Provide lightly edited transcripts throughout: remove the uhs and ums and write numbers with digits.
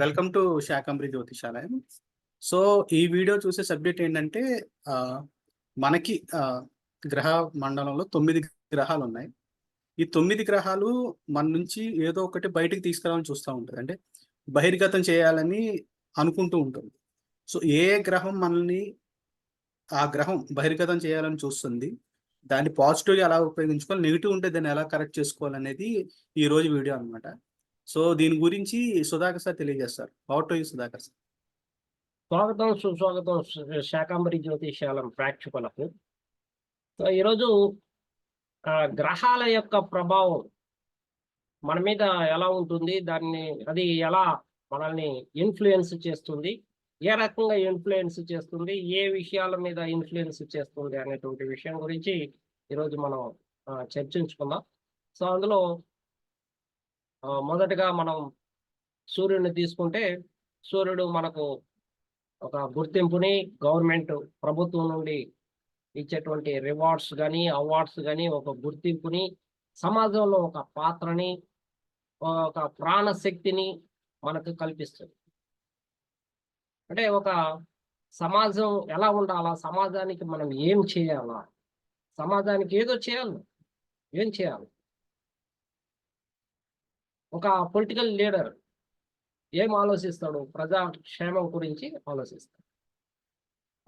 Welcome to Shakambari Jyotishalayam. So ఈ video చూసే subject ఏంటంటే ఆ, మనకి గ్రహ మండలంలో 9 గ్రహాలు ఉన్నాయి. ఈ 9 గ్రహాలు మన నుంచి ఏదో ఒకటి బయటికి తీసుకురావాలని చూస్తూ ఉంటుంది, అంటే బహిర్గతం చేయాలని అనుకుంటూ ఉంటుంది. సో ఏ గ్రహం మనల్ని ఆ గ్రహం బహిర్గతం చేయాలని చూస్తుంది, దాన్ని పాజిటివ్గా ఎలా ఉపయోగించుకోవాలి, నెగిటివ్ ఉంటే దాన్ని ఎలా కరెక్ట్ చేసుకోవాలనేది ఈ రోజు వీడియో అన్నమాట. సో దీని గురించి సుధాకర్ సార్ తెలియజేస్తారు. Power to you Sudhakar sir. స్వాగతం సుస్వాగతం శాకంబరి జ్యోతిషాలం ప్రేక్షకులకు. సో ఈరోజు గ్రహాల యొక్క ప్రభావం మన మీద ఎలా ఉంటుంది, అది ఎలా మనల్ని ఇన్ఫ్లుయెన్స్ చేస్తుంది, ఏ రకంగా ఇన్ఫ్లుయెన్స్ చేస్తుంది, ఏ విషయాల మీద ఇన్ఫ్లుయెన్స్ చేస్తుంది అనేటువంటి విషయం గురించి ఈరోజు మనం చర్చించుకుందాం. సో అందులో మొదటగా మనం సూర్యుడిని తీసుకుంటే, సూర్యుడు మనకు ఒక గుర్తింపుని గవర్నమెంట్ ప్రభుత్వం నుండి ఇచ్చేటువంటి రివార్డ్స్ కానీ అవార్డ్స్ కానీ ఒక గుర్తింపుని, సమాజంలో ఒక పాత్రని, ఒక ప్రాణశక్తిని మనకు కల్పిస్తుంది. అంటే ఒక సమాజం ఎలా ఉండాలా, సమాజానికి మనం ఏం చేయాలా, సమాజానికి ఏదో చేయాలి, ఏం చేయాలి. ఒక పొలిటికల్ లీడర్ ఏం ఆలోచిస్తాడు? ప్రజాక్షేమం గురించి ఆలోచిస్తాడు.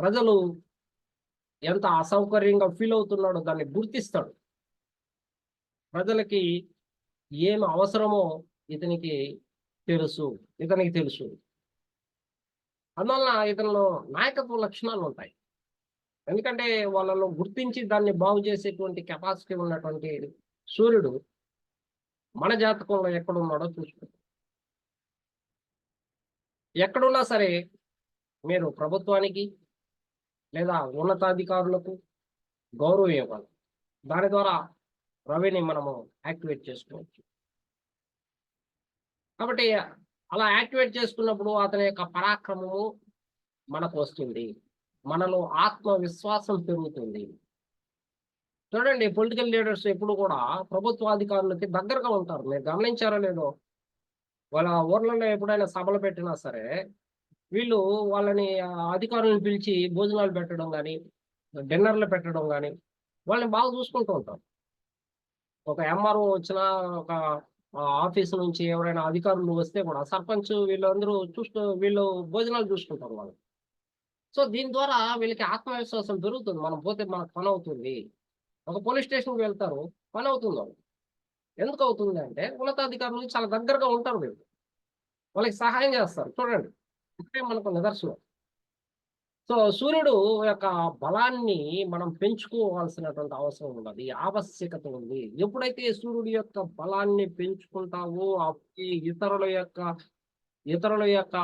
ప్రజలు ఎంత అసౌకర్యంగా ఫీల్ అవుతున్నాడో దాన్ని గుర్తిస్తాడు. ప్రజలకి ఏమి అవసరమో ఇతనికి తెలుసు. అందువలన ఇతనిలో నాయకత్వ లక్షణాలు ఉంటాయి. ఎందుకంటే వాళ్ళలో గుర్తించి దాన్ని బాగు చేసేటువంటి కెపాసిటీ ఉన్నటువంటి సూర్యుడు మన జాతకంలో ఎక్కడున్నాడో చూసుకుంటాం. ఎక్కడున్నా సరే మీరు ప్రభుత్వానికి లేదా ఉన్నతాధికారులకు గౌరవం ఇవ్వాలి. దాని ద్వారా రవిని మనము యాక్టివేట్ చేసుకోవచ్చు. కాబట్టి అలా యాక్టివేట్ చేసుకున్నప్పుడు అతని యొక్క పరాక్రమము మనకు వస్తుంది, మనలో ఆత్మవిశ్వాసం పెరుగుతుంది. చూడండి, పొలిటికల్ లీడర్స్ ఎప్పుడు కూడా ప్రభుత్వాధికారులకి దగ్గరగా ఉంటారు. మీరు గమనించారో లేదో, వాళ్ళ ఊర్లలో ఎప్పుడైనా సభలు పెట్టినా సరే వీళ్ళు వాళ్ళని అధికారులను పిలిచి భోజనాలు పెట్టడం కానీ, డిన్నర్లు పెట్టడం కానీ, వాళ్ళని బాగా చూసుకుంటూ ఉంటారు. ఒక ఎంఆర్ఓ వచ్చినా, ఒక ఆఫీస్ నుంచి ఎవరైనా అధికారులు వస్తే కూడా సర్పంచ్ వీళ్ళందరూ వీళ్ళు భోజనాలు చూసుకుంటారు వాళ్ళు. సో దీని ద్వారా వీళ్ళకి ఆత్మవిశ్వాసం పెరుగుతుంది. మనం పోతే మనకు పని అవుతుంది. ఒక పోలీస్ స్టేషన్కి వెళ్తారు, పని అవుతుంది వాళ్ళు. ఎందుకు అవుతుంది అంటే ఉన్నతాధికారులు చాలా దగ్గరగా ఉంటారు వీళ్ళు, వాళ్ళకి సహాయం చేస్తారు. చూడండి, ఇదే మనకు నిదర్శనం. సో సూర్యుడు యొక్క బలాన్ని మనం పెంచుకోవాల్సినటువంటి అవసరం ఉన్నది, ఆవశ్యకత ఉంది. ఎప్పుడైతే సూర్యుడి యొక్క బలాన్ని పెంచుకుంటావో అప్పుడు ఇతరుల యొక్క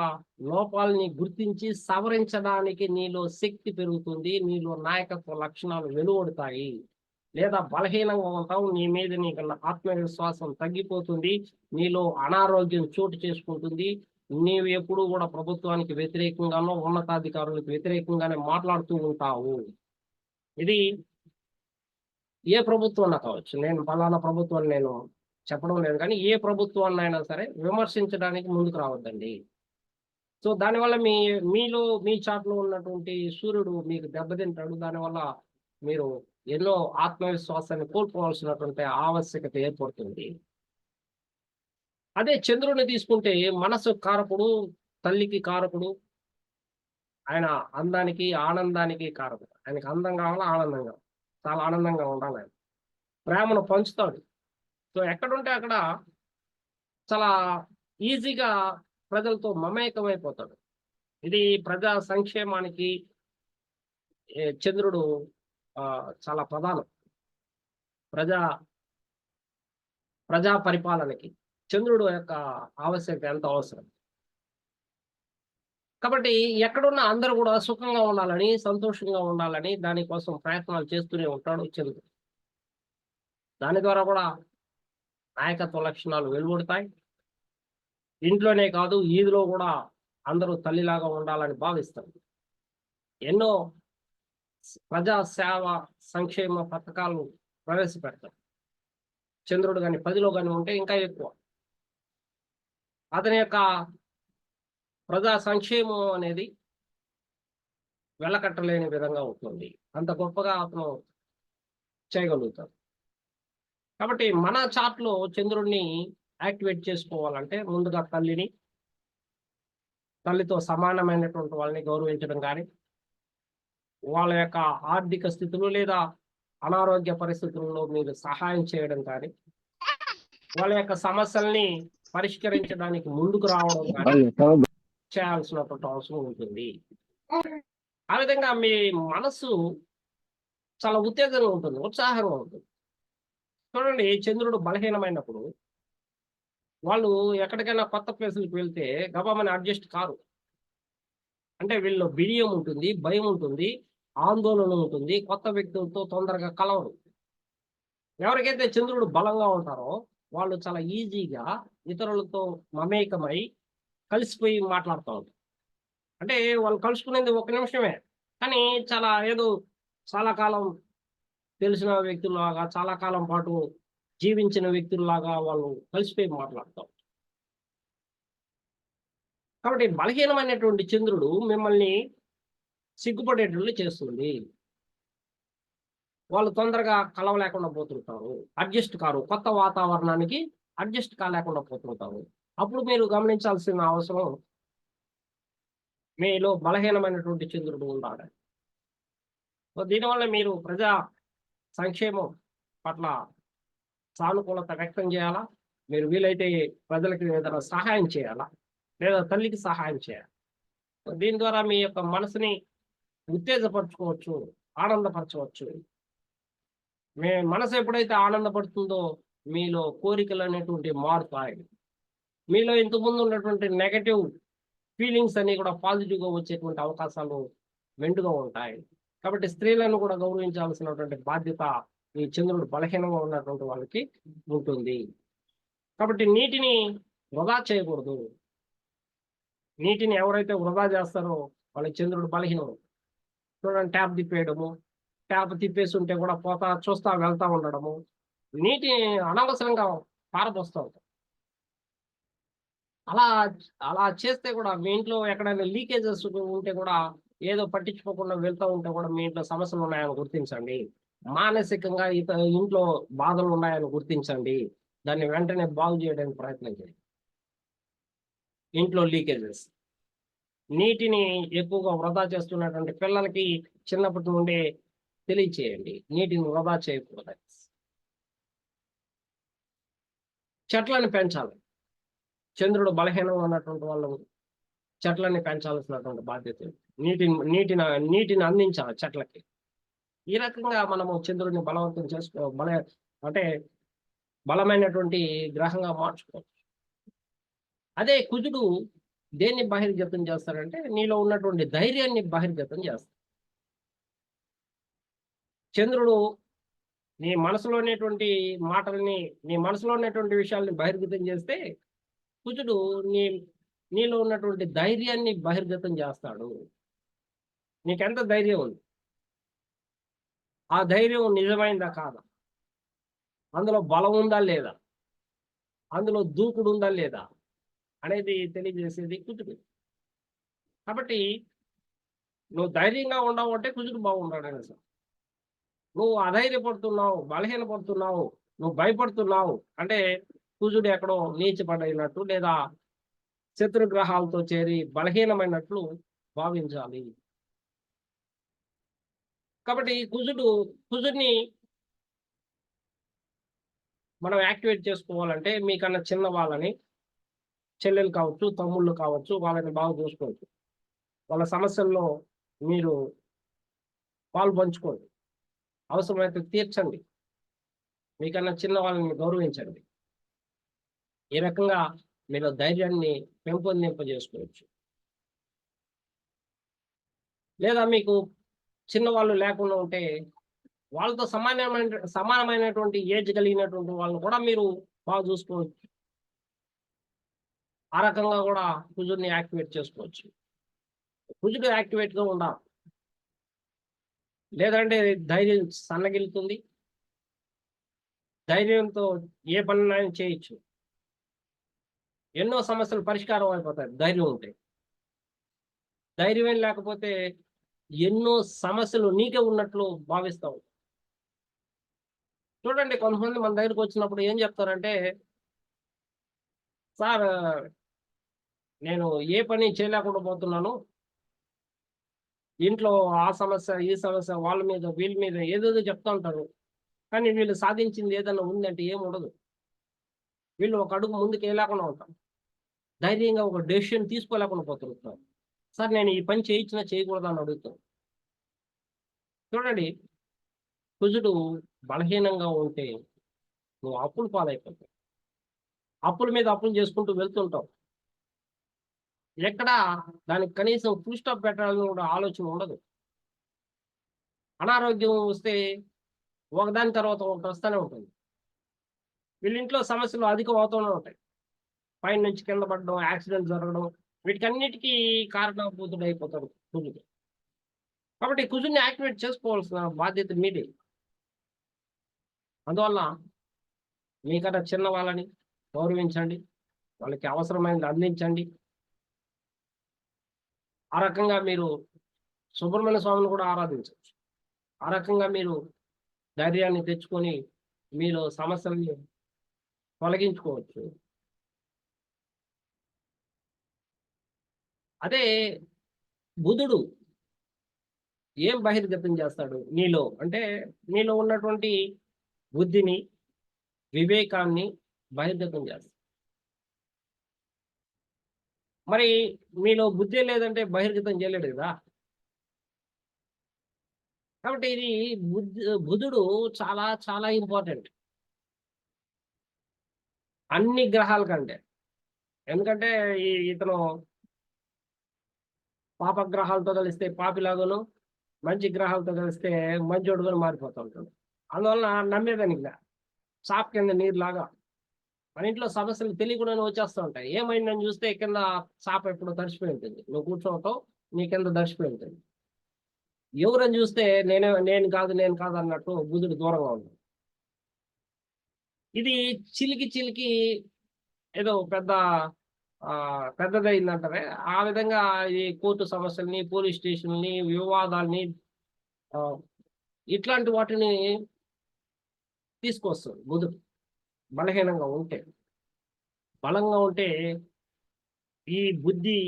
లోపాలని గుర్తించి సవరించడానికి నీలో శక్తి పెరుగుతుంది, నీలో నాయకత్వ లక్షణాలు వెలువడతాయి. లేదా బలహీనంగా ఉంటావు, నీ మీద నీకు ఆత్మవిశ్వాసం తగ్గిపోతుంది, నీలో అనారోగ్యం చోటు చేసుకుంటుంది. నీవు ఎప్పుడు కూడా ప్రభుత్వానికి వ్యతిరేకంగానో ఉన్నతాధికారులకు వ్యతిరేకంగానే మాట్లాడుతూ ఉంటావు. ఇది ఏ ప్రభుత్వం కావచ్చు, నేను ఫలానా ప్రభుత్వాన్ని నేను చెప్పడం లేదు, కానీ ఏ ప్రభుత్వాన్ని అయినా సరే విమర్శించడానికి ముందుకు రావద్దండి. సో దానివల్ల మీ చాట్లో ఉన్నటువంటి సూర్యుడు మీకు దెబ్బతింటాడు. దానివల్ల మీరు ఎన్నో ఆత్మవిశ్వాసాన్ని కోల్పోవాల్సినటువంటి ఆవశ్యకత ఏర్పడుతుంది. అదే చంద్రుడిని తీసుకుంటే మనసు కారకుడు, తల్లికి కారకుడు, ఆయన అందానికి ఆనందానికి కారకుడు. ఆయనకి అందం కావాలా, ఆనందం కావాలి, చాలా ఆనందంగా ఉండాలి, ఆయన ప్రేమను పంచుతాడు. సో ఎక్కడుంటే అక్కడ చాలా ఈజీగా ప్రజలతో మమేకమైపోతాడు. ఇది ప్రజా సంక్షేమానికి చంద్రుడు చాలా ప్రధానం. ప్రజా పరిపాలనకి చంద్రుడు యొక్క ఆవశ్యకత ఎంత అవసరం. కాబట్టి ఎక్కడున్నా అందరూ కూడా సుఖంగా ఉండాలని, సంతోషంగా ఉండాలని దానికోసం ప్రయత్నాలు చేస్తూనే ఉంటాడు చంద్రుడు. దాని ద్వారా కూడా నాయకత్వ లక్షణాలు వెలువడతాయి. ఇంట్లోనే కాదు, ఈదిలో కూడా అందరూ తల్లిలాగా ఉండాలని భావిస్తారు. ఎన్నో ప్రజా సేవ సంక్షేమ పథకాలు ప్రవేశపెడతారు. చంద్రుడు కానీ 10లో కానీ ఉంటే ఇంకా ఎక్కువ. అతని యొక్క ప్రజా సంక్షేమం అనేది వెళ్ళకట్టలేని విధంగా ఉంటుంది. అంత గొప్పగా అతను చేయగలుగుతాడు. కాబట్టి మన చార్ట్‌లో చంద్రుడిని యాక్టివేట్ చేసుకోవాలంటే ముందుగా తల్లితో సమానమైనటువంటి వాళ్ళని గౌరవించడం గాని, వాళ్ళ యొక్క ఆర్థిక స్థితులు లేదా అనారోగ్య పరిస్థితుల్లో మీరు సహాయం చేయడం కానీ, వాళ్ళ యొక్క సమస్యల్ని పరిష్కరించడానికి ముందుకు రావడం కానీ చేయాల్సినటువంటి అవసరం ఉంటుంది. ఆ విధంగా మీ మనసు చాలా ఉత్తేజంగా ఉంటుంది, ఉత్సాహంగా ఉంటుంది. చూడండి, చంద్రుడు బలహీనమైనప్పుడు వాళ్ళు ఎక్కడికైనా కొత్త ప్లేసులకు వెళ్తే గబామని అడ్జస్ట్ కారు. అంటే వీళ్ళలో బిడియం ఉంటుంది, భయం ఉంటుంది, ఆందోళన ఉంటుంది, కొత్త వ్యక్తులతో తొందరగా కలవరు. ఎవరికైతే చంద్రుడు బలంగా ఉంటారో వాళ్ళు చాలా ఈజీగా ఇతరులతో మమేకమై కలిసిపోయి మాట్లాడుతూ ఉంటారు. అంటే వాళ్ళు కలుసుకునేది ఒక నిమిషమే, కానీ చాలా కాలం తెలిసిన వ్యక్తుల్లాగా, చాలా కాలం పాటు జీవించిన వ్యక్తుల్లాగా వాళ్ళు కలిసిపోయి మాట్లాడతారు. కాబట్టి బలహీనమైనటువంటి చంద్రుడు మిమ్మల్ని సిగ్గుపడేటట్లు చేస్తుంది. వాళ్ళు తొందరగా కలవలేకుండా పోతుంటారు, అడ్జస్ట్ కారు, కొత్త వాతావరణానికి అడ్జస్ట్ కాలేకుండా పోతుంటారు. అప్పుడు మీరు గమనించాల్సిన అవసరం, మీలో బలహీనమైనటువంటి చంద్రుడు ఉన్నాడు. సో దీనివల్ల మీరు ప్రజా సంక్షేమం పట్ల సానుకూలత వ్యక్తం చేయాలా, మీరు వీలైతే ప్రజలకి ఏదైనా సహాయం చేయాలా, లేదా తల్లికి సహాయం చేయాలి. దీని ద్వారా మీ యొక్క మనసుని ఉత్తేజపరచుకోవచ్చు, ఆనందపరచవచ్చు. మీ మనసు ఎప్పుడైతే ఆనందపడుతుందో మీలో కోరికలు అనేటువంటి మారుతాయి. మీలో ఇంతకుముందు ఉన్నటువంటి నెగటివ్ ఫీలింగ్స్ అన్ని కూడా పాజిటివ్గా వచ్చేటువంటి అవకాశాలు మెండుగా ఉంటాయి. కాబట్టి స్త్రీలను కూడా గౌరవించాల్సినటువంటి బాధ్యత ఈ చంద్రుడు బలహీనంగా ఉన్నటువంటి వాళ్ళకి ఉంటుంది. కాబట్టి నీటిని వృధా చేయకూడదు. నీటిని ఎవరైతే వృధా చేస్తారో వాళ్ళకి చంద్రుడు బలహీనం. చూడండి, ట్యాప్ తిప్పేయడము, ట్యాప్ తిప్పేసి ఉంటే కూడా చూస్తా వెళ్తా ఉండడము, నీటి అనవసరంగా పారబోస్తూ ఉంటాం. అలా అలా చేస్తే కూడా మీ ఇంట్లో ఎక్కడైనా లీకేజెస్ ఉంటే కూడా, ఏదో పట్టించుకోకుండా వెళ్తూ ఉంటే కూడా మీ ఇంట్లో సమస్యలు ఉన్నాయని గుర్తించండి. మానసికంగా ఇంట్లో బాధలు ఉన్నాయని గుర్తించండి. దాన్ని వెంటనే బాగు చేయడానికి ప్రయత్నం చేయండి. ఇంట్లో లీకేజెస్, నీటిని ఎక్కువగా వృధా చేస్తున్నటువంటి పిల్లలకి చిన్నప్పటి నుండి తెలియచేయండి, నీటిని వృధా చేయకూడదు. చెట్లను పెంచాలి. చంద్రుడు బలహీనంగా ఉన్నటువంటి వాళ్ళు చెట్లని పెంచాల్సినటువంటి బాధ్యత. నీటిని అందించాలి చెట్లకి. ఈ రకంగా మనము చంద్రుడిని బలవంతం అంటే బలమైనటువంటి గ్రహంగా మార్చుకోవచ్చు. అదే కుజుడు దేన్ని బహిర్గతం చేస్తాడంటే నీలో ఉన్నటువంటి ధైర్యాన్ని బహిర్గతం చేస్తాడు. చంద్రుడు నీ మనసులో ఉన్నటువంటి మాటల్ని, నీ మనసులో ఉన్నటువంటి విషయాల్ని బహిర్గతం చేస్తే, కుజుడు నీలో ఉన్నటువంటి ధైర్యాన్ని బహిర్గతం చేస్తాడు. నీకెంత ధైర్యం ఉంది, ఆ ధైర్యం నిజమైందా కాదా, అందులో బలం ఉందా లేదా, అందులో దూకుడు ఉందా లేదా అనేది తెలియజేసేది కుజుడు. కాబట్టి నువ్వు ధైర్యంగా ఉండవు అంటే కుజుడు బాగున్నాడు అనేసి. నువ్వు అధైర్యపడుతున్నావు, బలహీనపడుతున్నావు, నువ్వు భయపడుతున్నావు అంటే కుజుడు ఎక్కడో నీచపడినట్టు లేదా శత్రుగ్రహాలతో చేరి బలహీనమైనట్లు భావించాలి. కాబట్టి కుజుడిని మనం యాక్టివేట్ చేసుకోవాలంటే మీకన్నా చిన్న వాళ్ళని, చెల్లెలు కావచ్చు, తమ్ముళ్ళు కావచ్చు, వాళ్ళని బాగా చూసుకోవచ్చు. వాళ్ళ సమస్యల్లో మీరు పాలు పంచుకోండి, అవసరమైతే తీర్చండి, మీకన్నా చిన్న వాళ్ళని గౌరవించండి. ఈ రకంగా మీరు ధైర్యాన్ని పెంపొందింపజేసుకోవచ్చు. లేదా మీకు చిన్నవాళ్ళు లేకుండా ఉంటే వాళ్ళతో సమానమైనటువంటి ఏజ్ కలిగినటువంటి వాళ్ళని కూడా మీరు బాగా చూసుకోవచ్చు. ఆ రకంగా కూడా కుజుడిని యాక్టివేట్ చేసుకోవచ్చు. కుజుడు యాక్టివేట్గా ఉండాలి, లేదంటే ధైర్యం సన్నగిలుతుంది. ధైర్యంతో ఏ పని చేయొచ్చు, ఎన్నో సమస్యలు పరిష్కారం అయిపోతాయి ధైర్యం ఉంటే. ధైర్యం లేకపోతే ఎన్నో సమస్యలు నీకే ఉన్నట్లు భావిస్తావు. చూడండి, కొంతమంది మన దగ్గరికి వచ్చినప్పుడు ఏం చెప్తారంటే, సార్ నేను ఏ పని చేయలేకుండా పోతున్నాను. ఇంట్లో ఆ సమస్య, ఈ సమస్య, వాళ్ళ మీద, వీళ్ళ మీద ఏదేదో చెప్తా ఉంటారు. కానీ వీళ్ళు సాధించింది ఏదైనా ఉందంటే ఏముండదు. వీళ్ళు ఒక అడుగు ముందుకు వేయలేకుండా ఉంటారు. ధైర్యంగా ఒక డెసిషన్ తీసుకోలేకుండా పోతుంటారు. సార్ నేను ఈ పని చేయించినా చేయకూడదా అని అడుగుతాను. చూడండి, కుజుడు బలహీనంగా ఉంటే నువ్వు అప్పులు పాలైపోతావు. అప్పుల మీద అప్పులు చేసుకుంటూ వెళ్తుంటావు. ఎక్కడా దానికి కనీసం ఫుల్ స్టాప్ పెట్టాలని కూడా ఆలోచన ఉండదు. అనారోగ్యం వస్తే ఒకదాని తర్వాత ఒకటి వస్తూనే ఉంటుంది. వీళ్ళ ఇంట్లో సమస్యలు అధికం అవుతూనే ఉంటాయి. పైన నుంచి కింద పడడం, యాక్సిడెంట్ జరగడం, వీటికన్నిటికీ కారణభూతుడు అయిపోతాడు కుజుడు. కాబట్టి కుజుడిని యాక్టివేట్ చేసుకోవాల్సిన బాధ్యత మీదే. అందువల్ల మీకన్నా చిన్న వాళ్ళని గౌరవించండి, వాళ్ళకి అవసరమైనది అందించండి. ఆ రకంగా మీరు సుబ్రహ్మణ్య స్వామిని కూడా ఆరాధించవచ్చు. ఆ రకంగా మీరు ధైర్యాన్ని తెచ్చుకొని మీరు సమస్యల్ని తొలగించుకోవచ్చు. అదే బుధుడు ఏం బహిర్గతం చేస్తాడు నీలో అంటే, నీలో ఉన్నటువంటి బుద్ధిని, వివేకాన్ని బహిర్గతం చేస్తాడు. మరి మీలో బుద్ధి లేదంటే బహిర్గతం చేయలేడు కదా. కాబట్టి ఇది బుధుడు చాలా చాలా ఇంపార్టెంట్ అన్ని గ్రహాల కంటే. ఎందుకంటే ఇతను పాపగ్రహాలతో కలిస్తే పాపిలాగాను, మంచి గ్రహాలతో కలిస్తే మంచోడుగా మారిపోతూ ఉంటాడు. అందువలన నమ్మేదానికి చాప్ కింద నీరులాగా మన ఇంట్లో సమస్యలు తెలియకుండానే వచ్చేస్తూ ఉంటాయి. ఏమైందని చూస్తే కింద చాప ఎప్పుడో తడిసిపోయి ఉంటుంది. నువ్వు కూర్చోవటం నీ కింద తడిసిపోయి ఉంటుంది. ఎవరని చూస్తే నేను కాదు అన్నట్టు బుధుడు దూరంగా ఉంటాడు. ఇది చిలికి చిలికి ఏదో పెద్దదైందంటారే, ఆ విధంగా ఈ కోర్టు సమస్యల్ని, పోలీస్ స్టేషన్‌ని, వివాదాల్ని, ఇట్లాంటి వాటిని తీసుకొస్తుంది బుధుడు బలహీనంగా ఉంటే. బలంగా ఉంటే ఈ బుద్ధి,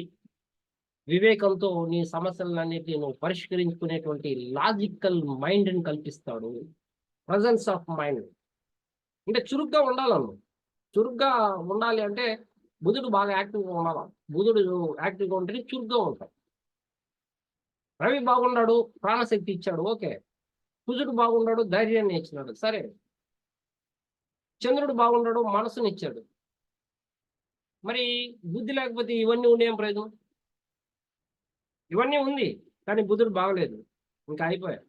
వివేకంతో నీ సమస్యలన్నిటిని నువ్వు పరిష్కరించుకునేటువంటి లాజికల్ మైండ్‌ని కల్పిస్తాడు. Presence of mind. అంటే చురుగ్గా ఉండాలి నువ్వు. చురుగ్గా ఉండాలి అంటే బుధుడు బాగా యాక్టివ్‌గా ఉండాల. బుధుడు యాక్టివ్‌గా ఉంటేనే చురుగ్గా ఉంటాడు. రవి బాగున్నాడు, ప్రాణశక్తి ఇచ్చాడు, ఓకే. కుజుడు బాగున్నాడు, ధైర్యాన్ని ఇచ్చినాడు, సరే. చంద్రుడు బాగున్నాడు, మనసునిచ్చాడు. మరి బుద్ధి లేకపోతే ఇవన్నీ ఉండి ఏం ప్రయోజనం? ఇవన్నీ ఉంది, కానీ బుధుడు బాగలేదు, ఇంకా అయిపోయాడు.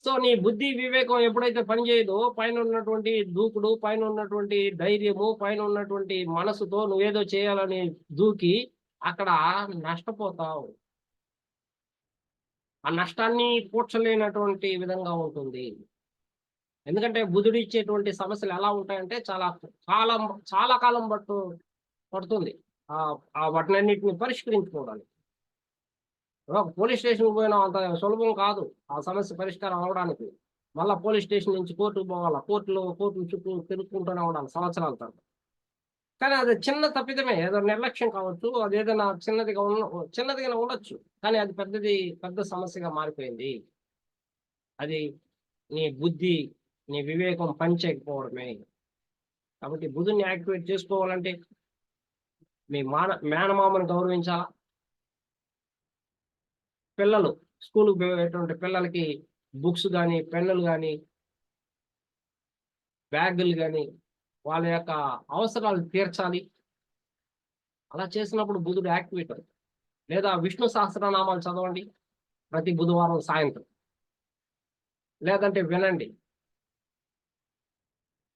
సో నీ బుద్ధి, వివేకం ఎప్పుడైతే పనిచేయదో, పైన ఉన్నటువంటి దూకుడు, పైన ఉన్నటువంటి ధైర్యము, పైన ఉన్నటువంటి మనసుతో నువ్వేదో చేయాలని దూకి అక్కడ నష్టపోతావు. ఆ నష్టాన్ని పూడ్చలేనటువంటి విధంగా ఉంటుంది. ఎందుకంటే బుధుడు ఇచ్చేటువంటి సమస్యలు ఎలా ఉంటాయంటే చాలా కాలం పడుతుంది వాటినన్నిటిని పరిష్కరించుకోవడానికి. ఒక పోలీస్ స్టేషన్కి పోయినా అంత సులభం కాదు ఆ సమస్య పరిష్కారం అవడానికి. మళ్ళా పోలీస్ స్టేషన్ నుంచి కోర్టుకు పోవాలా, కోర్టుల చుట్టూ తిరుగుకుంటూనే ఉండాలి సంవత్సరాల తర్వాత. కానీ అది చిన్న తప్పిదమే, ఏదో నిర్లక్ష్యం కావచ్చు, అది ఏదైనా చిన్నదిగా ఉండొచ్చు, కానీ అది పెద్ద సమస్యగా మారిపోయింది. అది నీ బుద్ధి, నీ వివేకం పనిచేయకపోవడమే. కాబట్టి బుధుని యాక్టివేట్ చేసుకోవాలంటే మీ మేనమామను గౌరవించాలా. పిల్లలు స్కూల్కి పోయేటువంటి పిల్లలకి బుక్స్ కానీ, పెన్నులు కానీ, బ్యాగులు కానీ, వాళ్ళ యొక్క అవసరాలు తీర్చాలి. అలా చేసినప్పుడు బుధుడు యాక్టివేట్ అవుతుంది. లేదా విష్ణు సహస్రనామాలు చదవండి ప్రతి బుధవారం సాయంత్రం, లేదంటే వినండి.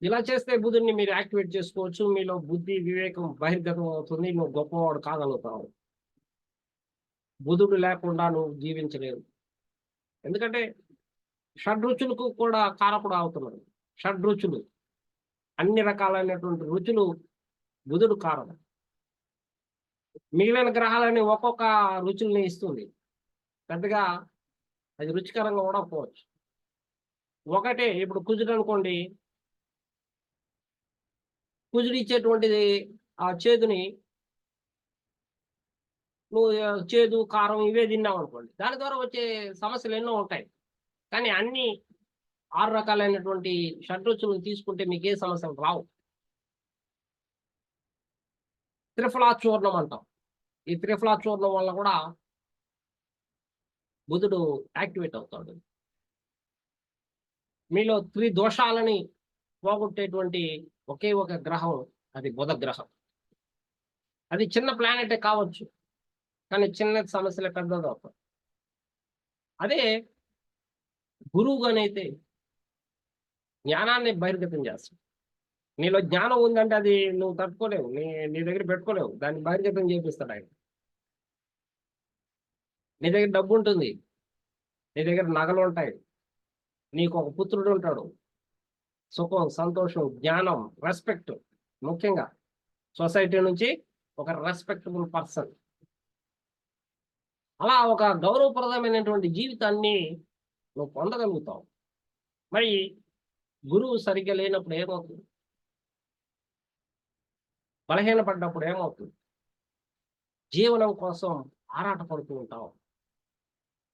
ఇలా చేస్తే బుధుడిని మీరు యాక్టివేట్ చేసుకోవచ్చు. మీలో బుద్ధి, వివేకం బహిర్గతం అవుతుంది. నువ్వు గొప్పవాడు కాగలుగుతావు. బుధుడు లేకుండా నువ్వు జీవించలేవు. ఎందుకంటే షడ్రుచులకు కూడా కారకుడు అవుతున్నాడు. షడ్రుచులు, అన్ని రకాలైనటువంటి రుచులు బుధుడు కారణం. మిగిలిన గ్రహాలని ఒక్కొక్క రుచుల్ని ఇస్తుంది. పెద్దగా అది రుచికరంగా ఉండకపోవచ్చు. ఒకటే ఇప్పుడు కుజుడు అనుకోండి, కుజుడు ఇచ్చేటువంటిది ఆ చేదుని నువ్వు చేదు, కారం ఇవే తిన్నావనుకోండి, దాని ద్వారా వచ్చే సమస్యలు ఎన్నో ఉంటాయి. కానీ అన్ని 6 రకాలైనటువంటి షడ్‌రుచులను తీసుకుంటే మీకే సమస్యలు రావు. త్రిఫలా చూర్ణం అంటాం. ఈ త్రిఫలా చూర్ణం వల్ల కూడా బుధుడు యాక్టివేట్ అవుతాడు. మీలో త్రిదోషాలని పోగొట్టేటువంటి ఒకే ఒక గ్రహం అది బుధ గ్రహం. అది చిన్న ప్లానెటే కావచ్చు. కానీ చిన్న సమస్యలే పెద్దదవుతాయి. అదే గురువుగానైతే జ్ఞానాన్ని బహిర్గతం చేస్తాడు. నీలో జ్ఞానం ఉందంటే అది నువ్వు తట్టుకోలేవు. నీ దగ్గర పెట్టుకోలేవు. దాన్ని బహిర్గతం చేపిస్తాడు ఆయన. నీ దగ్గర డబ్బు ఉంటుంది. నీ దగ్గర నగలు ఉంటాయి. నీకు ఒక పుత్రుడు ఉంటాడు. సుఖం, సంతోషం, జ్ఞానం, రెస్పెక్ట్, ముఖ్యంగా సొసైటీ నుంచి ఒక రెస్పెక్టబుల్ పర్సన్. అలా ఒక గౌరవప్రదమైనటువంటి జీవితాన్ని నువ్వు పొందగలుగుతావు. మరి గురువు సరిగ్గా లేనప్పుడు ఏమవుతుంది? బలహీనపడ్డప్పుడు ఏమవుతుంది? జీవనం కోసం ఆరాటపడుతూ ఉంటావు.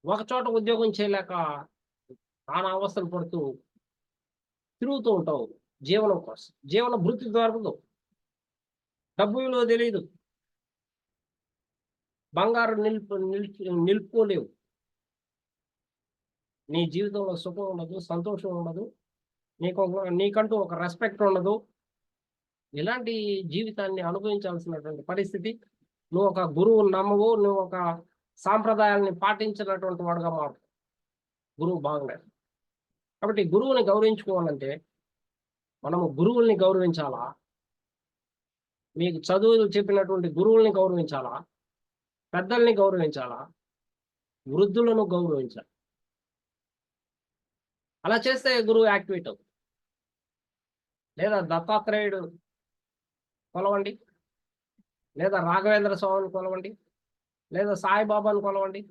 ఒకచోట ఉద్యోగం చేయలేక నానా అవస్థలు పడుతూ తిరుగుతూ ఉంటావు జీవనం కోసం. జీవన భృతి దొరకదు. డబ్బు విలువ తెలియదు. బంగారు నిలుపుకోలేవు. నీ జీవితంలో సుఖం ఉండదు, సంతోషం ఉండదు. నీకంటూ ఒక రెస్పెక్ట్ ఉండదు. ఇలాంటి జీవితాన్ని అనుభవించాల్సినటువంటి పరిస్థితి. నువ్వు ఒక గురువుని నమ్మవు. నువ్వు ఒక సాంప్రదాయాల్ని పాటించినటువంటి వాడుగా మారు. గురువు బాగలేదు. కాబట్టి గురువుని గౌరవించుకోవాలంటే మనము గురువుల్ని గౌరవించాలా? మీకు చదువులు చెప్పినటువంటి గురువుల్ని గౌరవించాలా? పెద్దల్ని గౌరవించాలా? వృద్ధులను గౌరవించాలి. అలా చేస్తే గురువు యాక్టివేట్ అవుతుంది. లేదా దత్తాత్రేయుడు కొలవండి, లేదా రాఘవేంద్ర స్వామిని కొలవండి, లేదా సాయిబాబాను కొలవండి,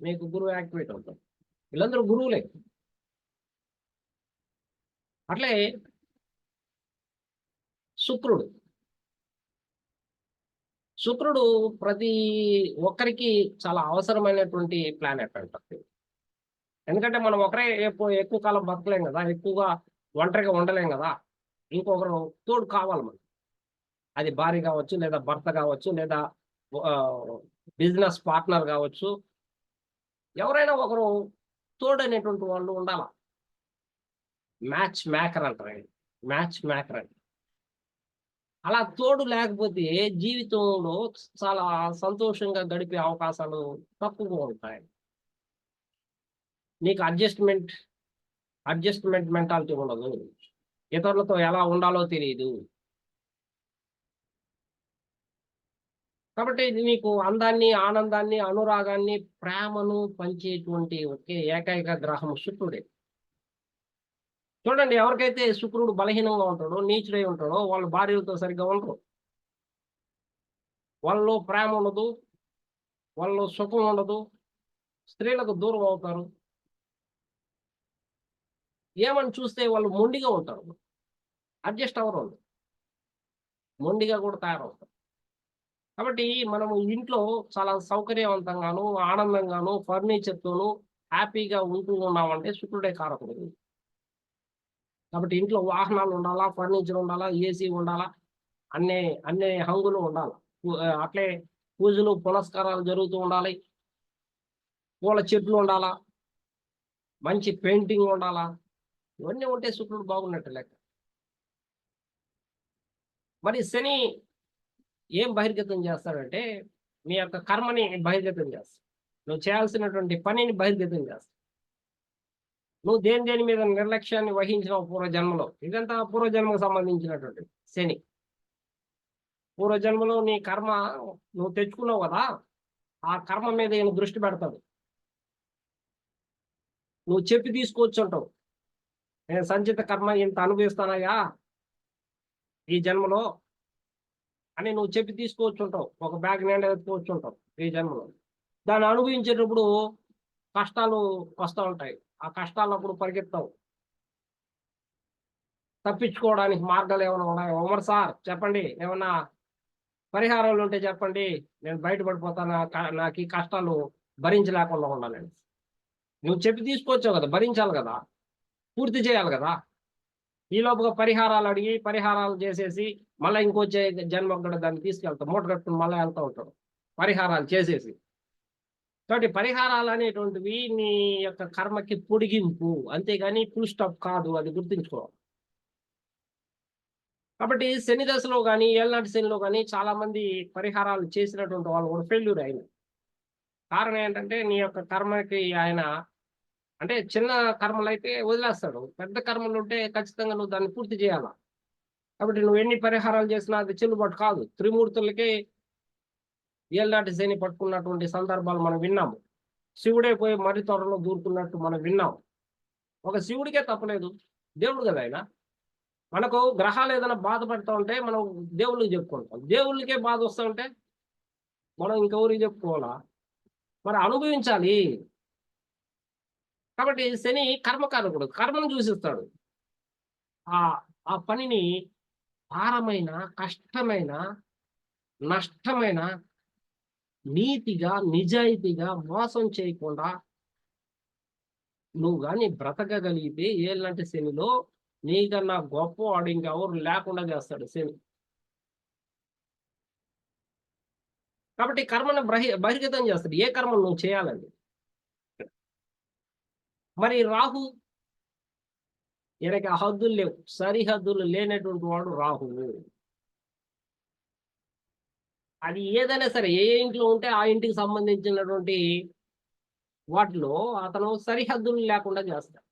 మీకు గురువు యాక్టివేట్ అవుతుంది. వీళ్ళందరూ గురువులే. అట్లే శుక్రుడు శుక్రుడు ప్రతి ఒక్కరికి చాలా అవసరమైనటువంటి ప్లానెట్ అంటారు. ఎందుకంటే మనం ఒకరే ఎక్కువ కాలం బతకలేం కదా, ఎక్కువగా ఒంటరిగా ఉండలేం కదా. ఇంకొకరు తోడు కావాలి మనకు. అది భార్య కావచ్చు, లేదా భర్త కావచ్చు, లేదా బిజినెస్ పార్ట్నర్ కావచ్చు. ఎవరైనా ఒకరు తోడు అనేటువంటి వాళ్ళు ఉండాల. మ్యాచ్ మేకర్ అంటారు. మ్యాచ్ మేకర్ అని. అలా తోడు లేకపోతే జీవితంలో చాలా సంతోషంగా గడిపే అవకాశాలు తక్కువగా ఉంటాయి. నీకు అడ్జస్ట్మెంట్ మెంటాలిటీ ఉండదు. ఇతరులతో ఎలా ఉండాలో తెలియదు. కాబట్టి ఇది నీకు అందాన్ని, ఆనందాన్ని, అనురాగాన్ని, ప్రేమను పంచేటువంటి ఒకే ఏకైక గ్రహం శుక్రుడే. చూడండి, ఎవరికైతే శుక్రుడు బలహీనంగా ఉంటాడో, నీచుడై ఉంటాడో, వాళ్ళు భార్యలతో సరిగ్గా ఉండరు. వాళ్ళలో ప్రేమ ఉండదు, వాళ్ళలో సుఖం ఉండదు, స్త్రీలకు దూరం అవుతారు. ఏమని చూస్తే వాళ్ళు మొండిగా ఉంటారు. అడ్జస్ట్ అవ్వరు వాళ్ళు. మొండిగా కూడా తయారవుతారు. కాబట్టి మనము ఇంట్లో చాలా సౌకర్యవంతంగాను, ఆనందంగాను, ఫర్నిచర్‌తోను హ్యాపీగా ఉంటూ ఉన్నామంటే శుక్రుడే కారకుడు. కాబట్టి ఇంట్లో వాహనాలు ఉండాలా, ఫర్నిచర్ ఉండాలా, ఏసీ ఉండాలా, అన్ని అన్ని హంగులు ఉండాల. అట్లే పూజలు, పునస్కారాలు జరుగుతూ ఉండాలి. పూల చెట్లు ఉండాలా, మంచి పెయింటింగ్ ఉండాలా. ఇవన్నీ ఉంటే శుక్రుడు బాగున్నట్టు లెక్క. మరి శని ఏం బహిర్గతం చేస్తాడంటే, మీ యొక్క కర్మని బహిర్గతం చేస్తాడు. నువ్వు చేయాల్సినటువంటి పనిని బహిర్గతం చేస్తాడు. నువ్వు దేని మీద నిర్లక్ష్యాన్ని వహించినావు పూర్వజన్మలో. ఇదంతా పూర్వజన్మకు సంబంధించినటువంటిది శని. పూర్వజన్మలో నీ కర్మ నువ్వు తెచ్చుకున్నావు కదా, ఆ కర్మ మీద ఈయన దృష్టి పెడతాడు. నువ్వు చెప్పి తీసుకోవచ్చు అంటావు. నేను సంచిత కర్మ ఇంత అనుభవిస్తానయ్యా ఈ జన్మలో, అని నువ్వు చెప్పి తీసుకొచ్చి ఉంటావు, ఒక బ్యాగ్ నిండా ఎత్తుకోవచ్చు ఉంటావు ఈ జన్మలో. దాన్ని అనుభవించేటప్పుడు కష్టాలు వస్తూ ఉంటాయి. ఆ కష్టాలప్పుడు పరిగెత్తావు. తప్పించుకోవడానికి మార్గాలు ఏమైనా ఉన్నాయా? ఉమర్ సార్ చెప్పండి, ఏమన్నా పరిహారాలు ఉంటే చెప్పండి, నేను బయటపడిపోతాను, నాకు ఈ కష్టాలు భరించలేకుండా ఉండాలని. నువ్వు చెప్పి తీసుకొచ్చావు కదా, భరించాలి కదా, పూర్తి చేయాలి కదా. ఈ లోపుగా పరిహారాలు అడిగి పరిహారాలు చేసేసి మళ్ళీ ఇంకొచ్చే జన్మ కూడా దాన్ని తీసుకెళ్తాం, మూట కట్టుకుని మళ్ళీ వెళ్తూ ఉంటాడు పరిహారాలు చేసేసి. కాబట్టి పరిహారాలు అనేటువంటివి నీ యొక్క కర్మకి పొడిగింపు, అంతేగాని ఫుల్ స్టాప్ కాదు, అది గుర్తుంచుకో. కాబట్టి శని దశలో కానీ ఏళ్ళనాటి శనిలో కానీ చాలా మంది పరిహారాలు చేసినటువంటి వాళ్ళు కూడా ఫెయిల్యూర్ అయిన కారణం ఏంటంటే, నీ యొక్క కర్మకి ఆయన అంటే చిన్న కర్మలు అయితే వదిలేస్తాడు, పెద్ద కర్మలు ఉంటే ఖచ్చితంగా నువ్వు దాన్ని పూర్తి చేయాలా. కాబట్టి నువ్వు ఎన్ని పరిహారాలు చేసినా అది చెల్లుబాటు కాదు. త్రిమూర్తులకి ఏళ్ళనాటి శని పట్టుకున్నటువంటి సందర్భాలు మనం విన్నాము. శివుడే పోయి మర్రి త్వరలో దూరుకున్నట్టు మనం విన్నాం. ఒక శివుడికే తప్పలేదు, దేవుడు కదా ఆయన. మనకు గ్రహాలు ఏదైనా బాధపడుతూ ఉంటే మనం దేవుళ్ళకి చెప్పుకుంటాం, దేవుళ్ళకే బాధ వస్తూ ఉంటే మనం ఇంకెవరికి చెప్పుకోవాలా? మరి అనుభవించాలి. కాబట్టి శని కర్మకారకుడు, కర్మను చూసిస్తాడు. ఆ ఆ పనిని భారమైన, కష్టమైన, నష్టమైన నీతిగా, నిజాయితీగా, మోసం చేయకుండా నువ్వు కానీ బ్రతకగలిగితే ఏళ్ళంటే శనిలో నీకన్నా గొప్ప వాడు ఇంకెవరు లేకుండా చేస్తాడు శని. కాబట్టి కర్మను బహిర్గతం చేస్తాడు, ఏ కర్మను నువ్వు చేయాలండి. మరి రాహు, ఈయనకి హద్దులు లేవు, సరిహద్దులు లేనటువంటి వాడు రాహువు. అది ఏదైనా సరే, ఏ ఇంట్లో ఉంటే ఆ ఇంటికి సంబంధించినటువంటి వాటిలో అతను సరిహద్దులు లేకుండా చేస్తాడు.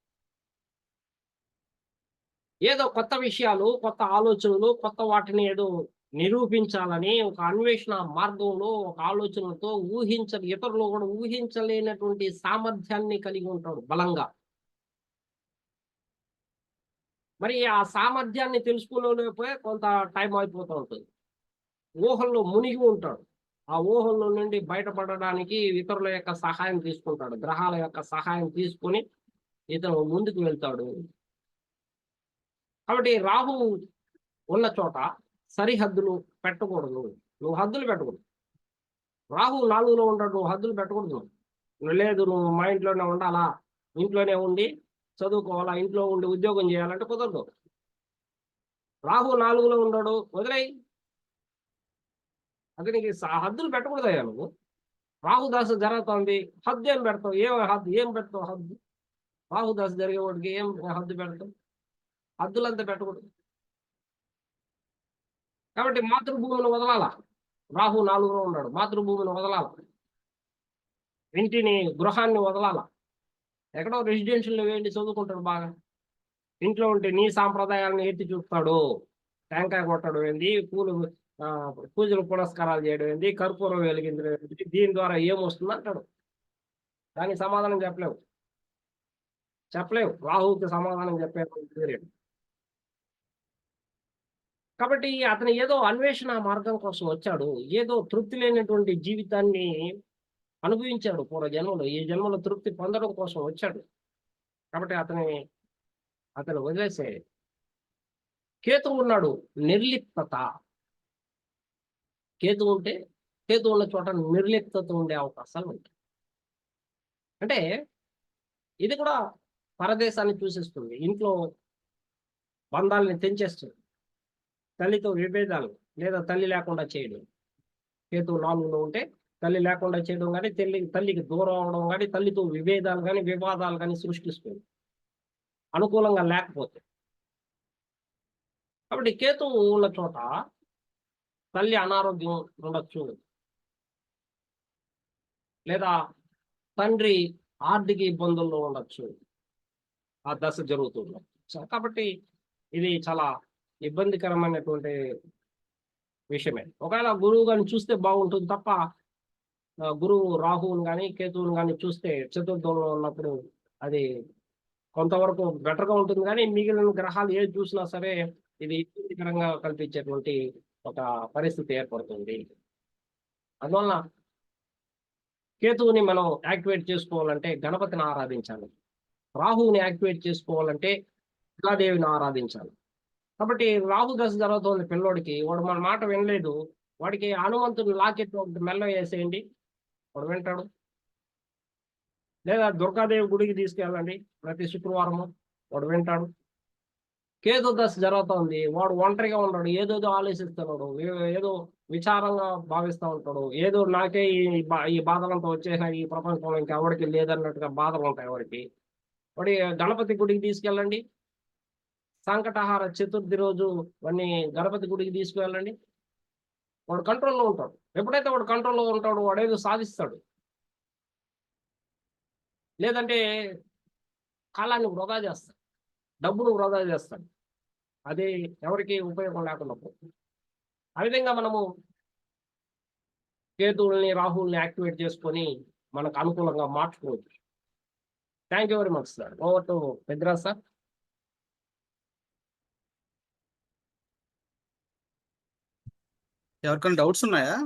ఏదో కొత్త విషయాలు, కొత్త ఆలోచనలు, కొత్త వాటిని ఏదో నిరూపించాలని ఒక అన్వేషణ మార్గంలో, ఒక ఆలోచనతో ఇతరులు కూడా ఊహించలేనటువంటి సామర్థ్యాన్ని కలిగి ఉంటాడు బలంగా. మరి ఆ సామర్థ్యాన్ని తెలుసుకోలేకపోతే కొంత టైం అయిపోతూ ఉంటుంది, ఊహల్లో మునిగి ఉంటాడు. ఆ ఊహల్లో నుండి బయటపడడానికి ఇతరుల యొక్క సహాయం తీసుకుంటాడు, గ్రహాల యొక్క సహాయం తీసుకొని ఇతను ముందుకు వెళ్తాడు. కాబట్టి రాహు ఉన్న చోట సరిహద్దులు పెట్టకూడదు, నువ్వు హద్దులు పెట్టకూడదు. రాహు 4లో ఉంటాడు, నువ్వు హద్దులు పెట్టకూడదు. లేదు నువ్వు మా ఇంట్లోనే ఉండాలా, ఇంట్లోనే ఉండి చదువుకోవాలా, ఇంట్లో ఉండి ఉద్యోగం చేయాలంటే కుదరదు. రాహు 4లో ఉన్నాడు, వదిలేయి. అతనికి హద్దులు పెట్టకూడదయ్యా నువ్వు. రాహుదాస జరుగుతోంది, హద్దు ఏం పెడతావు? ఏం పెడతావు హద్దు? రాహుదాస జరిగేవాడికి ఏం హద్దు పెడతావు? హద్దులంతా పెట్టకూడదు. కాబట్టి మాతృభూమిని వదలాల. రాహు 4లో ఉన్నాడు, మాతృభూమిని వదలాల, ఇంటిని, గృహాన్ని వదలాల. ఎక్కడో రెసిడెన్షియల్లో వెళ్ళి చదువుకుంటాడు బాగా, ఇంట్లో ఉంటే నీ సాంప్రదాయాలను ఎత్తి చూపుతాడు. టెంకాయ కొట్టడం ఏంది, పూజలు పునస్కారాలు చేయడం ఏంది, కర్పూరం వెలిగించడం ఏంది, దీని ద్వారా ఏమొస్తుంది అంటాడు. దానికి సమాధానం చెప్పలేవు. రాహుకి సమాధానం చెప్పేది. కాబట్టి అతను ఏదో అన్వేషణ మార్గం కోసం వచ్చాడు, ఏదో తృప్తి లేనటువంటి జీవితాన్ని అనుభవించాడు పూర్వ జన్మలో, ఈ జన్మలో తృప్తి పొందడం కోసం వచ్చాడు. కాబట్టి అతను వదిలేసే. కేతువు ఉన్నాడు, నిర్లిప్తత. కేతు ఉన్న చోట నిర్లిప్తత ఉండే అవకాశాలు ఉంటాయి. అంటే ఇది కూడా పరదేశాన్ని చూసేస్తుంది, ఇంట్లో బంధాలని తెంచేస్తుంది, తల్లితో విభేదాలు లేదా తల్లి లేకుండా చేయడం. కేతువు 4లో ఉంటే తల్లి లేకుండా చేయడం కానీ, తల్లికి దూరం అవడం కానీ, తల్లితో విభేదాలు కానీ, వివాదాలు కానీ సృష్టిస్తుంది అనుకూలంగా లేకపోతే. కాబట్టి కేతువు ఉన్న చోట తల్లి అనారోగ్యం ఉండొచ్చు, లేదా తండ్రి ఆర్థిక ఇబ్బందుల్లో ఉండొచ్చు ఆ దశ జరుగుతుంది. కాబట్టి ఇది చాలా ఇబ్బందికరమైనటువంటి విషయమే. ఒకవేళ గురువు కానీ చూస్తే బాగుంటుంది తప్ప, గురువు రాహువుని కానీ కేతువుని కానీ చూస్తే చతుర్థంలో ఉన్నప్పుడు అది కొంతవరకు బెటర్గా ఉంటుంది. కానీ మిగిలిన గ్రహాలు ఏది చూసినా సరే ఇది ఇబ్బందికరంగా కల్పించేటువంటి ఒక పరిస్థితి ఏర్పడుతుంది. అందువలన కేతువుని మనం యాక్టివేట్ చేసుకోవాలంటే గణపతిని ఆరాధించాలి. రాహువుని యాక్టివేట్ చేసుకోవాలంటే దుర్గాదేవిని ఆరాధించాలి. కాబట్టి రాహు దశ జరుగుతోంది పిల్లోడికి, వాడు మన మాట వినలేదు. వాడికి హనుమంతుని లాకెట్ ఒకటి మెల్ల వేసేయండి, వాడు వింటాడు. లేదా దుర్గాదేవి గుడికి తీసుకెళ్ళండి ప్రతి శుక్రవారము, వాడు వింటాడు. కేతు దశ జరుగుతోంది, వాడు ఒంటరిగా ఉన్నాడు, ఏదేదో ఆలోచిస్తున్నాడు, ఏదో విచారంగా భావిస్తూ ఉంటాడు, ఏదో నాకే ఈ బాధలంతా వచ్చేసిన ఈ ప్రపంచంలో ఇంకెవరికి లేదన్నట్టుగా బాధలు ఉంటాయి వాడికి. వాడి గణపతి గుడికి తీసుకెళ్ళండి, సంకటహార చతుర్థి రోజు వాడిని గణపతి గుడికి తీసుకువెళ్ళండి, వాడు కంట్రోల్లో ఉంటాడు. ఎప్పుడైతే వాడు కంట్రోల్లో ఉంటాడో వాడేదో సాధిస్తాడు. లేదంటే కాలాన్ని వృధా చేస్తాడు, డబ్బును వృధా చేస్తాడు, అది ఎవరికి ఉపయోగం లేకుండా పోతుంది. ఆ విధంగా మనము కేతువుల్ని రాహుల్ని యాక్టివేట్ చేసుకొని మనకు అనుకూలంగా మార్చుకోవచ్చు. Thank you very much sir. Over to Peddiraj sir. ఎవరికైనా డౌట్స్ ఉన్నాయా?